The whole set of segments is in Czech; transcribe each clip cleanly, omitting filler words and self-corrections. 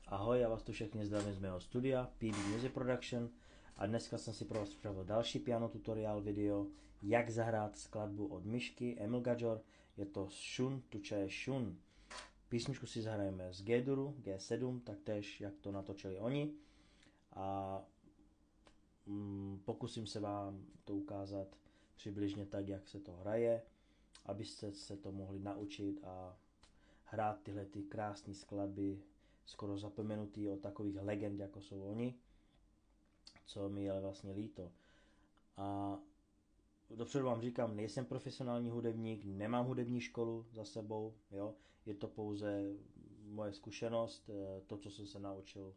Ahoj, já vás tu všechny zdravím z mého studia PB Music Production a dneska jsem si pro vás připravil další piano tutoriál video, jak zahrát skladbu od Myšky Emil Gajor, je to Shun Tuče Shun. Písničku si zahrajeme z G-duru, G7, taktéž jak to natočili oni a pokusím se vám to ukázat přibližně tak, jak se to hraje, abyste se to mohli naučit a hrát tyhle ty krásné skladby, skoro zapomenutý od takových legend, jako jsou oni, co mi je vlastně líto. A dopředu vám říkám, nejsem profesionální hudebník, nemám hudební školu za sebou, jo? Je to pouze moje zkušenost, to, co jsem se naučil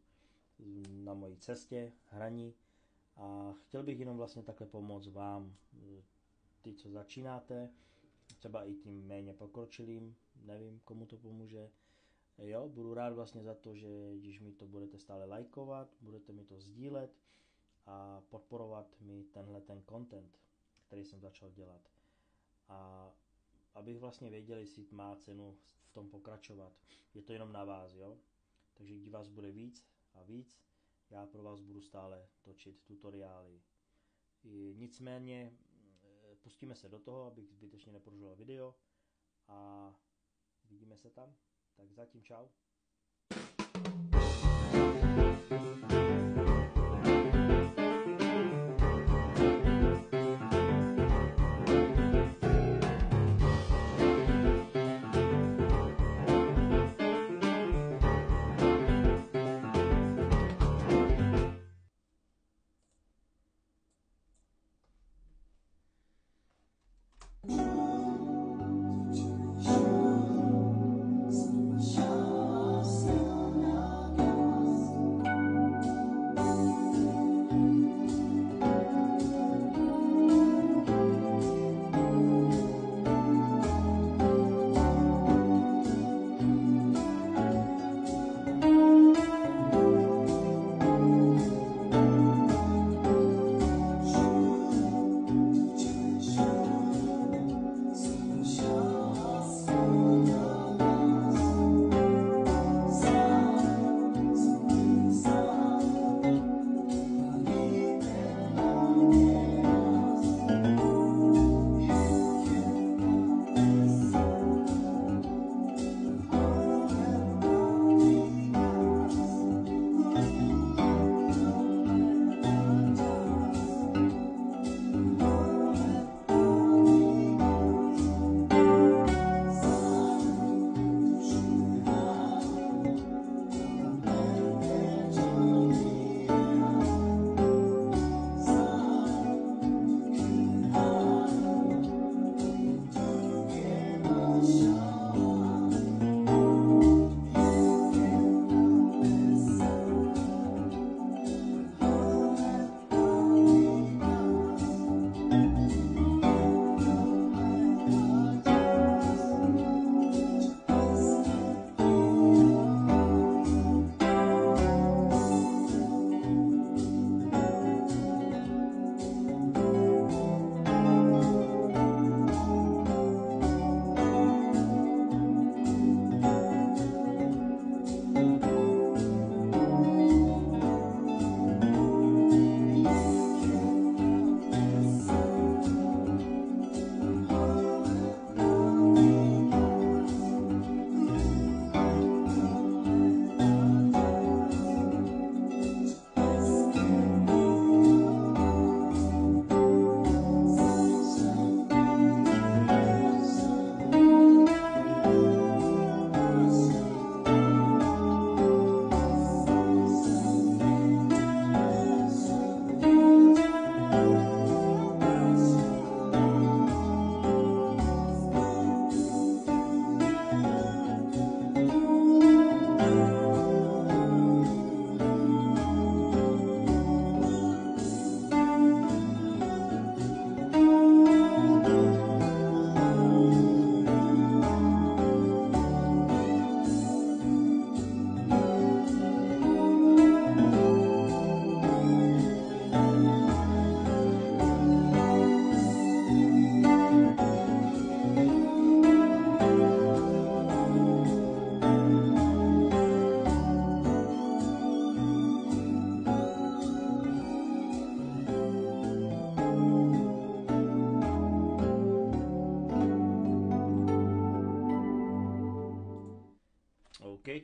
na mojí cestě hraní a chtěl bych jenom vlastně takhle pomoct vám, ty, co začínáte, třeba i tím méně pokročilým, nevím, komu to pomůže. Jo, budu rád vlastně za to, že když mi to budete stále lajkovat, budete mi to sdílet a podporovat mi tenhle ten content, který jsem začal dělat. A abych vlastně věděl, jestli má cenu v tom pokračovat. Je to jenom na vás, jo? Takže když vás bude víc a víc, já pro vás budu stále točit tutoriály. Nicméně pustíme se do toho, abych zbytečně neprodlužoval video a vidíme se tam. Tak zatím čau.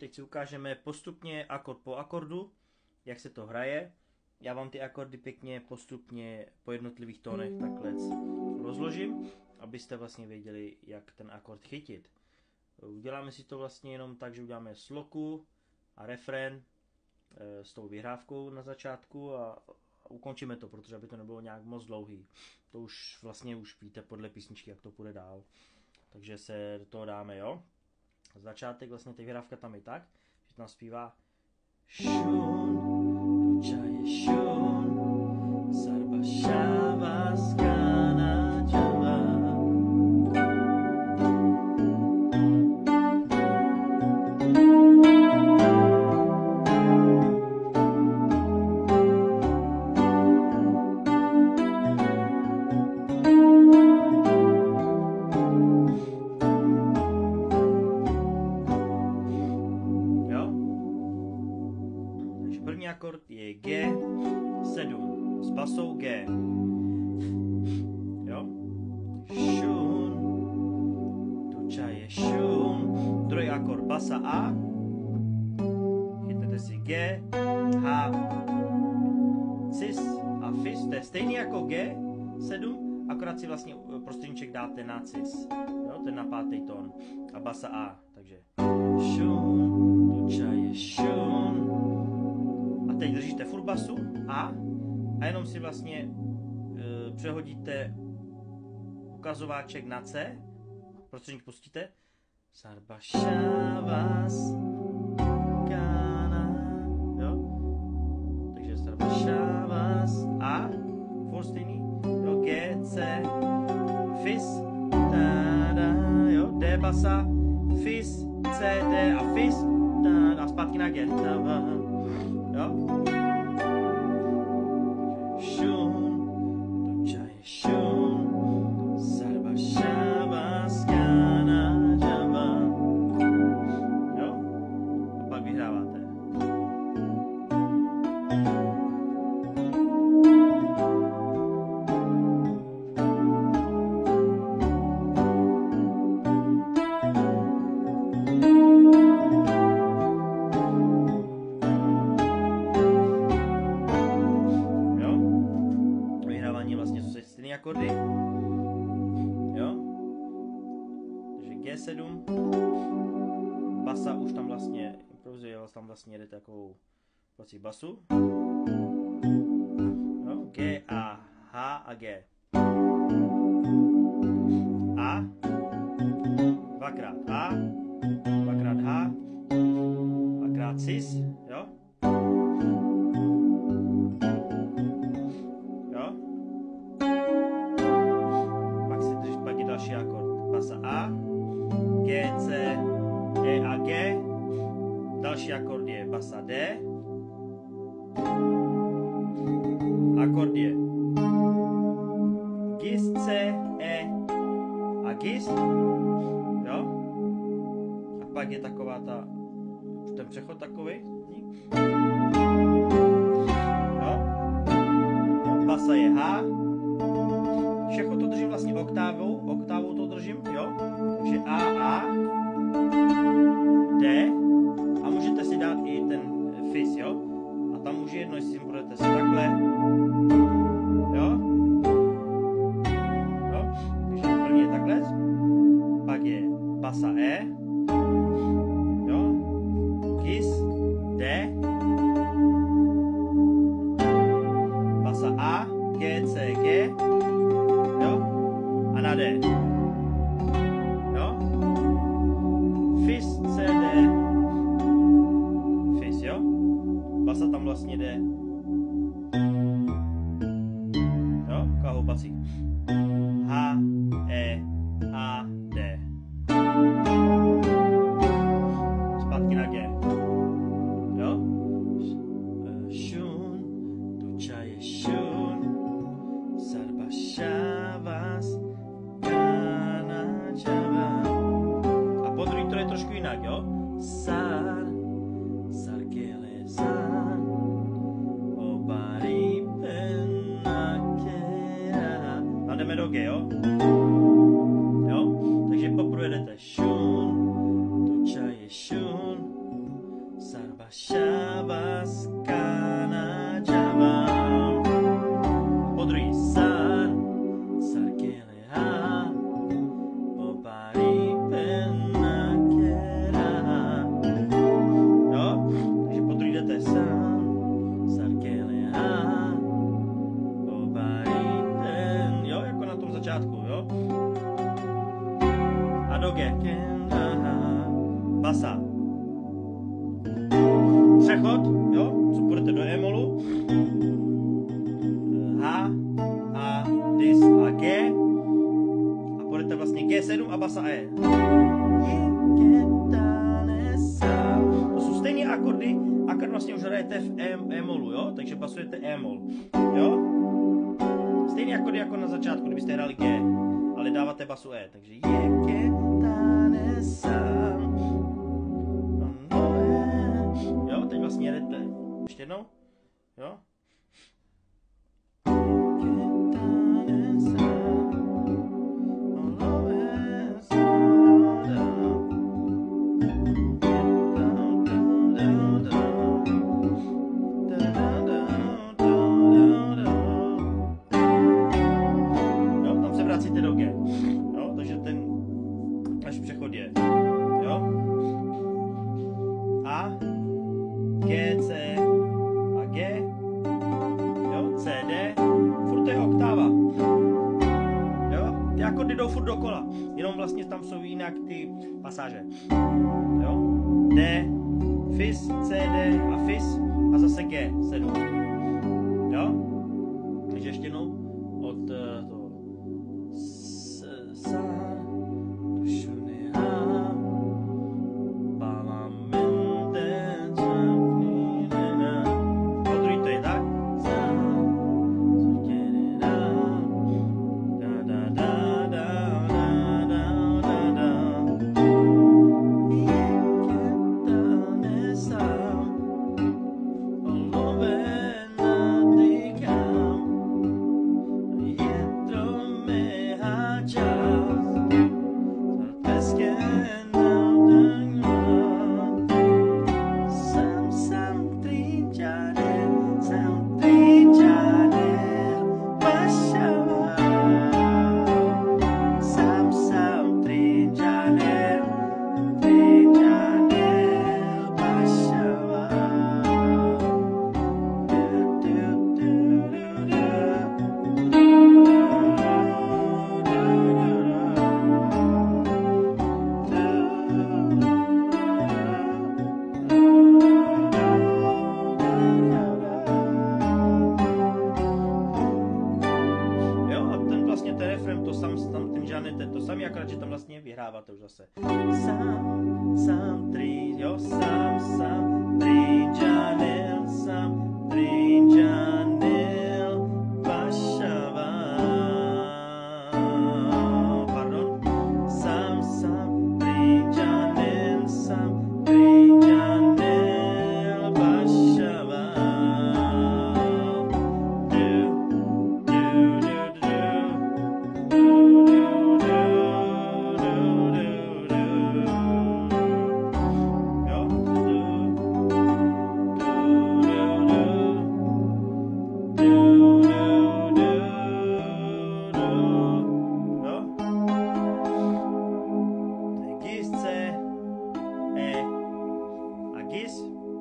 teď si ukážeme postupně akord po akordu, jak se to hraje. Já vám ty akordy pěkně postupně po jednotlivých tónech takhle rozložím, abyste vlastně věděli, jak ten akord chytit. Uděláme si to vlastně jenom tak, že uděláme sloku a refrén s tou vyhrávkou na začátku a ukončíme to, protože aby to nebylo nějak moc dlouhý. To už vlastně už víte podle písničky, jak to půjde dál. Takže se do toho dáme, jo. Začátek vlastně ta vyhrávka tam je tak, že tam zpívá Shun, Duchaye Shun, Sarva Shavaskana Java. První akord je G7 s basou G. Jo? Shun, Duchaye Shun. Druhý akord basa A. Chytnete si G, H, Cis a Fis. To je stejný jako G7, akorát si vlastně prostředníček dáte na Cis. Jo? To je na pátý tón. A basa A. Takže Shun, Duchaye Shun. A teď držíte furt basu a jenom si vlastně přehodíte ukazováček na C, prostředník pustíte. Sarva Shavas Kana, jo? Takže Sarva Shavas A, furt stejný, jo? G, C, Fis, tada, jo? D basa, Fis, C, D a Fis, a zpátky na G, jo? Shun, Duchaye Shun, Sarva Shavaskana Java. Jo? A pak vyhráváte. Akordy, jo, takže G7, basa už tam vlastně improvizuje, tam vlastně jde takovou basu, jo, G, A, H a G, A, dvakrát A, dvakrát H, dvakrát Cis, jo. Další akord, basa A, G, C, E a G, další akord je basa D, akord je Gis, C, E a Gis, jo, a pak je taková ten přechod takový, jo, basa je H, všechno to držím vlastně oktávou to držím, jo? Takže A, D a můžete si dát i ten Fis, jo? A tam může jedno, jestli si budete si takhle, jo? Jo? Takže první je takhle, pak je basa E, jo? Gis, D, basa A, G, C, G, na D, jo, Fis, C, D, Fis, jo, basa tam vlastně jde, jo, kahou basí, H, E, A, D, zpátky na G, jo, Shun, Duchaye Shun, Sarva Shavas. A po druhý to je trošku jinak, jo? Sar, sarkele sar, obari penakera. A jdeme do Vašava skana Java. Po druhý san, sarkele ha, opari penna kera. Jo, takže po druhý jdete san, sarkele ha, opari pen, jo, jako na tom začátku, jo. A do G, basa. Přechod, jo, co půjdete do E-molu, H, A, dis a G a půjdete vlastně G7 a basa E. To jsou stejné akordy, akord vlastně už hrajete v E-molu, jo, takže basujete E-mol, jo. Stejné akordy jako na začátku, kdybyste hráli G, ale dáváte basu E, takže jo, teď vlastně jedete. Ještě jednou? Jo? Jo, tam se vracíte do G. Jo, takže ten až přechod je. Jo? A G, C a G, jo, C, D, furt to je oktáva, jo, ty akordy jdou furt dokola, jenom vlastně tam jsou jinak ty pasáže, jo, D, Fis, C, D a Fis a zase G, 7, jo, takže ještě jednou od toho sa, to samý, akorát, že tam vlastně vyhráváte už zase. Sam, tri, jo, sam, tri, janil, sam, tri, janil, vašava. Pardon. Sam, tri, janil, sam, tri, janil, vašava.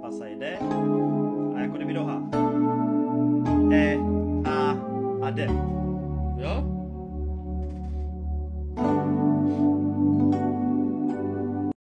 Basa je D a jako kdyby do H. E, A a D. Jo?